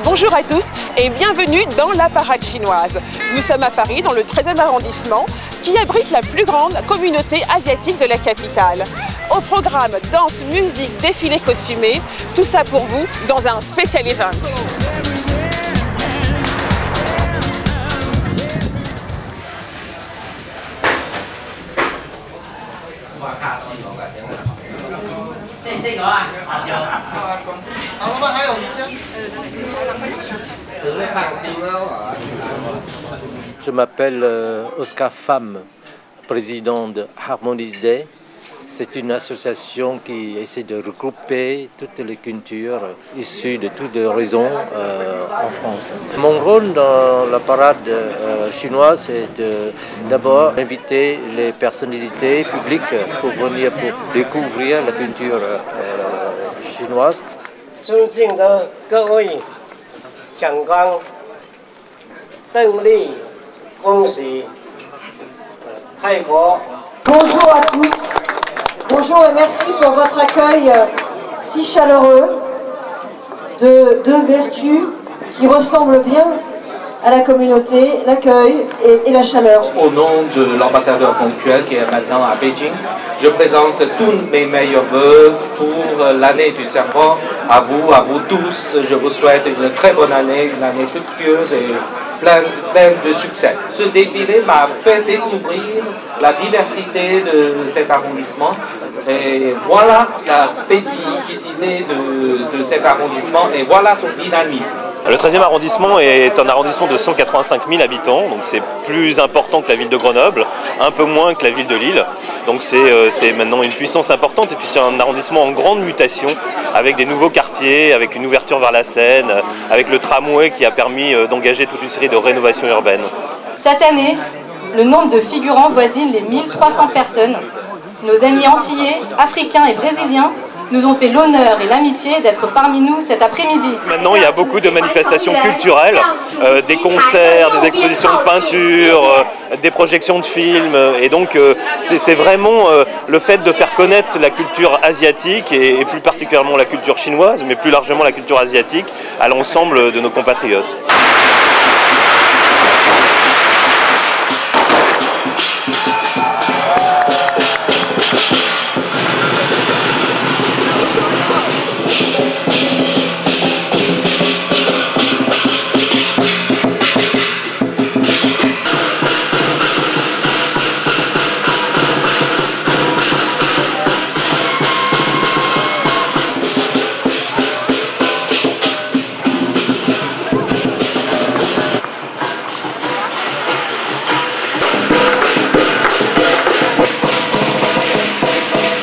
bonjour à tous et bienvenue dans la parade chinoise. Nous sommes à Paris, dans le 13e arrondissement, qui abrite la plus grande communauté asiatique de la capitale. Au programme, danse, musique, défilé costumé, tout ça pour vous dans un spécial event. Je m'appelle Oscar Pham, président de Harmonies Day. C'est une association qui essaie de regrouper toutes les cultures issues de toutes les horizons en France. Mon rôle dans la parade chinoise, c'est d'abord inviter les personnalités publiques pour venir pour découvrir la culture chinoise. Bonjour à tous. Bonjour et merci pour votre accueil si chaleureux de deux vertus qui ressemblent bien à la communauté, l'accueil et la chaleur. Au nom de l'ambassadeur ponctuel qui est maintenant à Beijing, je présente tous mes meilleurs vœux pour l'année du serpent. À vous tous, je vous souhaite une très bonne année, une année fructueuse et pleine de succès. Ce défilé m'a fait découvrir la diversité de cet arrondissement et voilà la spécificité de cet arrondissement et voilà son dynamisme. Le 13e arrondissement est un arrondissement de 185 000 habitants, donc c'est plus important que la ville de Grenoble, un peu moins que la ville de Lille. Donc c'est maintenant une puissance importante et puis c'est un arrondissement en grande mutation avec des nouveaux quartiers, avec une ouverture vers la Seine, avec le tramway qui a permis d'engager toute une série de rénovations urbaines. Cette année, le nombre de figurants voisine les 1300 personnes. Nos amis antillais, africains et brésiliens nous ont fait l'honneur et l'amitié d'être parmi nous cet après-midi. Maintenant, il y a beaucoup de manifestations culturelles, des concerts, des expositions de peinture, des projections de films. Et donc, c'est vraiment le fait de faire connaître la culture asiatique et plus particulièrement la culture chinoise, mais plus largement la culture asiatique à l'ensemble de nos compatriotes.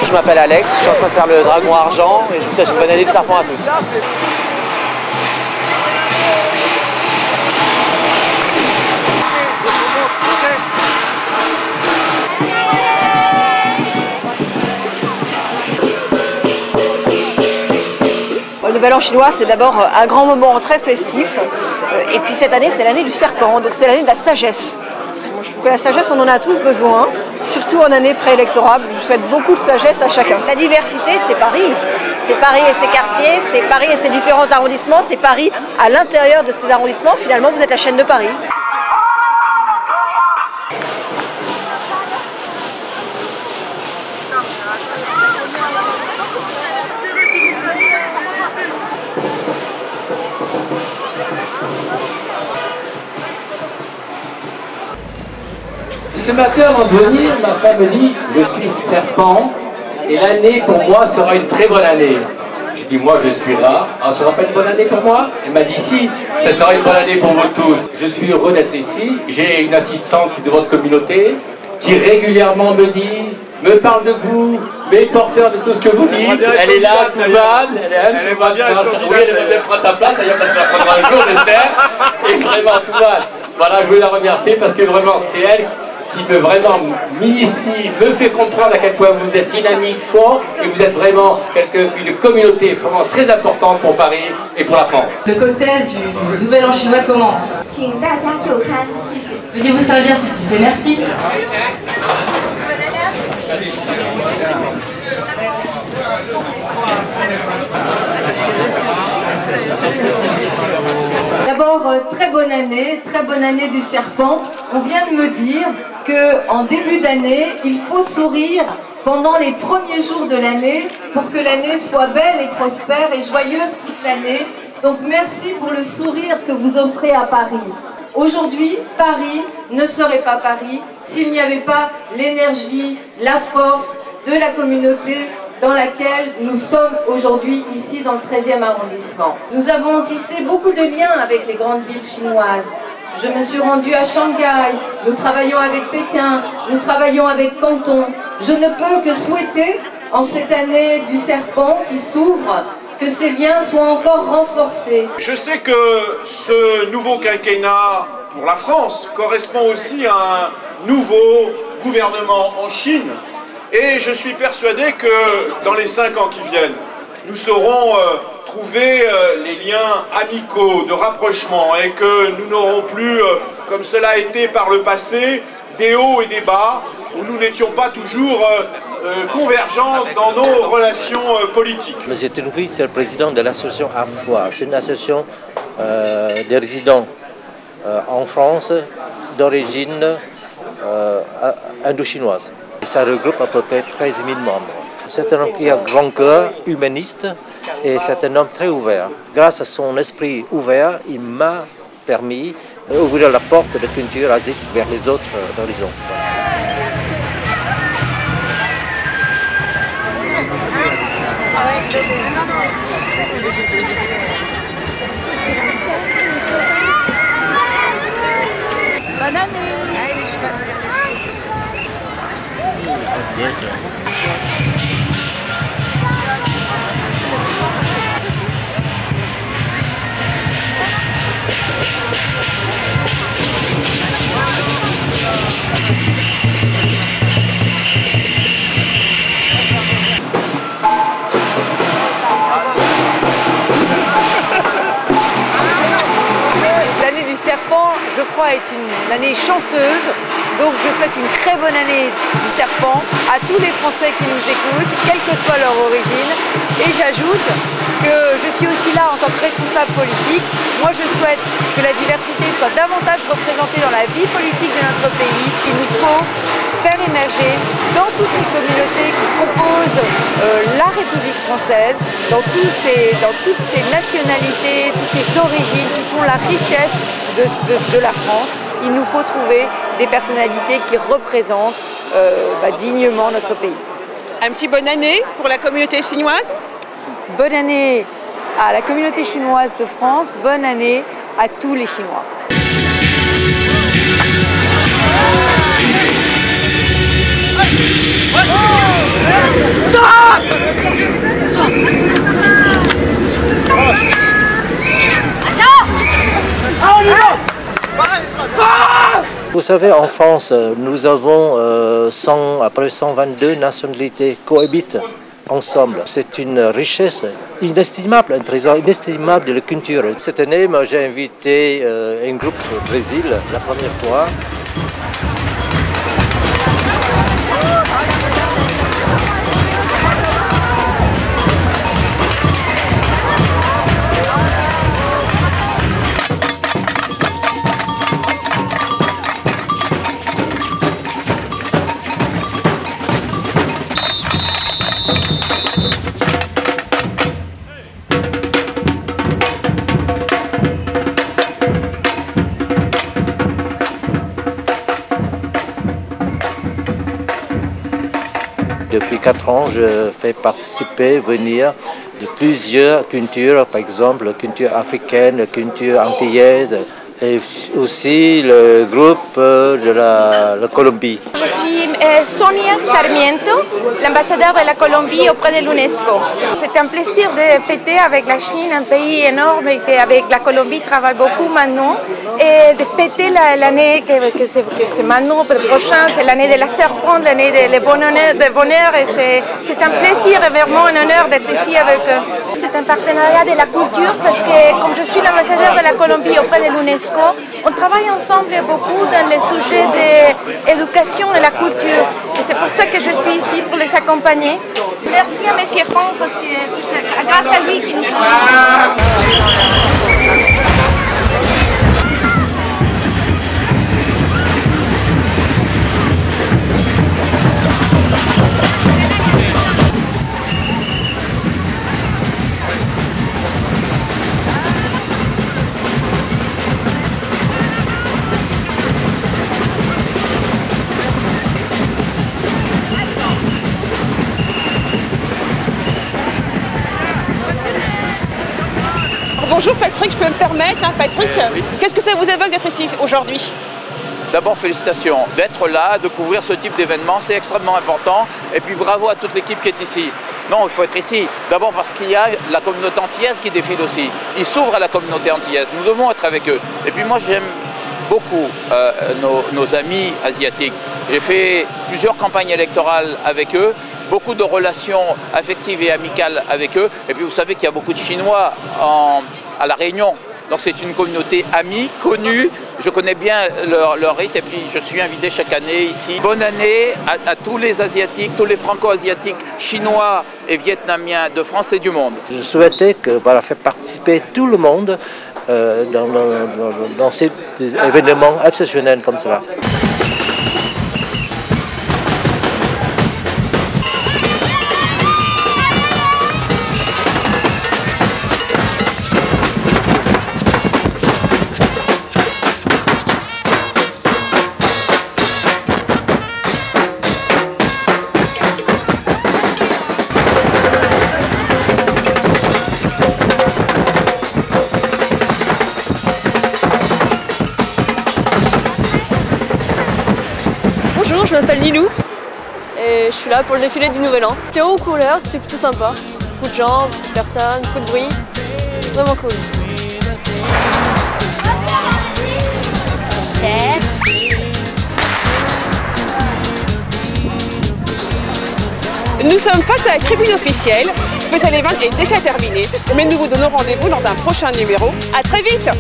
Je m'appelle Alex, je suis en train de faire le dragon argent et je vous souhaite une bonne année du serpent à tous. Le Nouvel An chinois, c'est d'abord un grand moment très festif. Et puis cette année, c'est l'année du serpent, donc c'est l'année de la sagesse. Je trouve que la sagesse, on en a tous besoin, surtout en année préélectorale. Je souhaite beaucoup de sagesse à chacun. La diversité, c'est Paris. C'est Paris et ses quartiers, c'est Paris et ses différents arrondissements, c'est Paris à l'intérieur de ces arrondissements. Finalement, vous êtes la chaîne de Paris. Ce matin, avant de venir, ma femme me dit « Je suis serpent et l'année pour moi sera une très bonne année. » Je dis « Moi, je suis là. Ah, ce sera pas une bonne année pour moi ?» Elle m'a dit « Si, ça sera une bonne année pour vous tous. » Je suis heureux d'être ici. J'ai une assistante de votre communauté qui régulièrement me parle de vous, mais porteur de tout ce que vous dites. Elle est là, tout va. Elle va bien. Oui, elle va bien prendre ta place. D'ailleurs, ça la prendra un jour, j'espère. Et vraiment, tout va. Voilà, je voulais la remercier parce que vraiment, c'est elle qui me vraiment m'initie, me fait comprendre à quel point vous êtes dynamique, fort, et vous êtes vraiment une communauté vraiment très importante pour Paris et pour la France. Le cocktail du Nouvel An chinois commence. Veuillez vous servir s'il vous plaît, merci. D'abord, très bonne année du serpent. On vient de me dire qu'en début d'année, il faut sourire pendant les premiers jours de l'année pour que l'année soit belle et prospère et joyeuse toute l'année. Donc merci pour le sourire que vous offrez à Paris. Aujourd'hui, Paris ne serait pas Paris s'il n'y avait pas l'énergie, la force de la communauté dans laquelle nous sommes aujourd'hui ici dans le 13e arrondissement. Nous avons tissé beaucoup de liens avec les grandes villes chinoises. Je me suis rendue à Shanghai, nous travaillons avec Pékin, nous travaillons avec Canton. Je ne peux que souhaiter, en cette année du serpent qui s'ouvre, que ces liens soient encore renforcés. Je sais que ce nouveau quinquennat pour la France correspond aussi à un nouveau gouvernement en Chine. Et je suis persuadé que dans les 5 ans qui viennent, nous saurons trouver les liens amicaux, de rapprochement, et que nous n'aurons plus, comme cela a été par le passé, des hauts et des bas, où nous n'étions pas toujours convergents dans nos relations politiques. M. Tinoui, c'est le président de l'association AFOA. C'est une association des résidents en France d'origine indo-chinoise. Ça regroupe à peu près 13 000 membres. C'est un homme qui a un grand cœur, humaniste, et c'est un homme très ouvert. Grâce à son esprit ouvert, il m'a permis d'ouvrir la porte de la culture asiatique vers les autres horizons. Bonne année. L'année du serpent, je crois, est une année chanceuse. Donc je souhaite une très bonne année du serpent à tous les Français qui nous écoutent, quelle que soit leur origine. Et j'ajoute que je suis aussi là en tant que responsable politique. Moi je souhaite que la diversité soit davantage représentée dans la vie politique de notre pays. Il nous faut faire émerger dans toutes les communautés qui composent la République française, dans toutes ces nationalités, toutes ces origines qui font la richesse de la France. Il nous faut trouver des personnalités qui représentent dignement notre pays. Un petit bonne année pour la communauté chinoise. Bonne année à la communauté chinoise de France, bonne année à tous les Chinois. Vous savez, en France, nous avons à peu près 122 nationalités cohabitent ensemble. C'est une richesse inestimable, un trésor inestimable de la culture. Cette année, j'ai invité un groupe au Brésil la première fois. Depuis 4 ans, je fais venir de plusieurs cultures, par exemple la culture africaine, la culture antillaise et aussi le groupe de la Colombie. Je suis Sonia Sarmiento, l'ambassadeur de la Colombie auprès de l'UNESCO. C'est un plaisir de fêter avec la Chine, un pays énorme et avec la Colombie travaille beaucoup maintenant. Et de fêter l'année que c'est maintenant, le prochain, c'est l'année de la serpente, l'année de bonheur. Et c'est un plaisir et vraiment un honneur d'être ici avec eux. C'est un partenariat de la culture parce que comme je suis l'ambassadeur de la Colombie auprès de l'UNESCO, on travaille ensemble beaucoup dans les sujets d'éducation et la culture. culture. Et c'est pour ça que je suis ici, pour les accompagner. Merci à M. Franck, parce que c'est grâce à lui que nous sommes ici. Bonjour Patrick, je peux me permettre, hein, Patrick, oui. Qu'est-ce que ça vous évoque d'être ici aujourd'hui? D'abord, félicitations d'être là, de couvrir ce type d'événement, c'est extrêmement important. Et puis bravo à toute l'équipe qui est ici. Non, il faut être ici. D'abord parce qu'il y a la communauté antillaise qui défile aussi. Ils s'ouvrent à la communauté antillaise. Nous devons être avec eux. Et puis moi, j'aime beaucoup nos amis asiatiques. J'ai fait plusieurs campagnes électorales avec eux, beaucoup de relations affectives et amicales avec eux. Et puis vous savez qu'il y a beaucoup de Chinois à La Réunion. Donc c'est une communauté amie, connue, je connais bien leur rite et puis je suis invité chaque année ici. Bonne année à tous les Asiatiques, tous les Franco-Asiatiques, Chinois et Vietnamiens de France et du monde. Je souhaitais faire participer tout le monde dans ces événements exceptionnels comme cela. Bonjour, je m'appelle Lilou et je suis là pour le défilé du Nouvel An. C'était haut en couleur, c'était plutôt sympa. Beaucoup de gens, beaucoup de personnes, beaucoup de bruit. Vraiment cool. Nous sommes face à la tribune officielle. Spécial Event est déjà terminé, mais nous vous donnons rendez-vous dans un prochain numéro. À très vite!